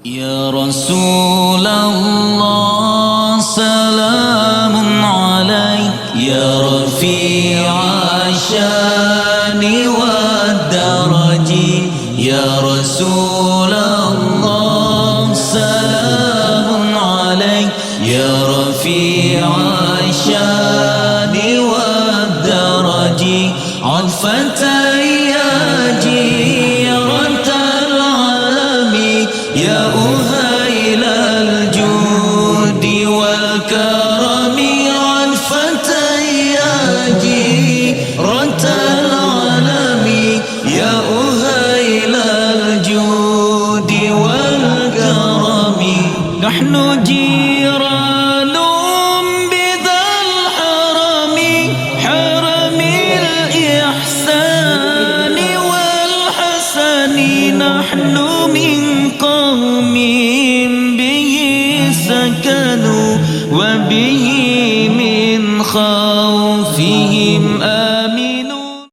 يا رسول الله سلام عليك يا رفيع الشان والدرج يا رسول الله سلام عليك يا رفيع الشان والدرج عطفة يا جيرة العالم يا أهيل الجود والكرم عطفة يا جيرة العالم يا أهيل الجود والكرم نحن جيران بذا الحرم حرم الإحسان والحسن نحن من قوم به سكنوا وبه من خوفهم آمنوا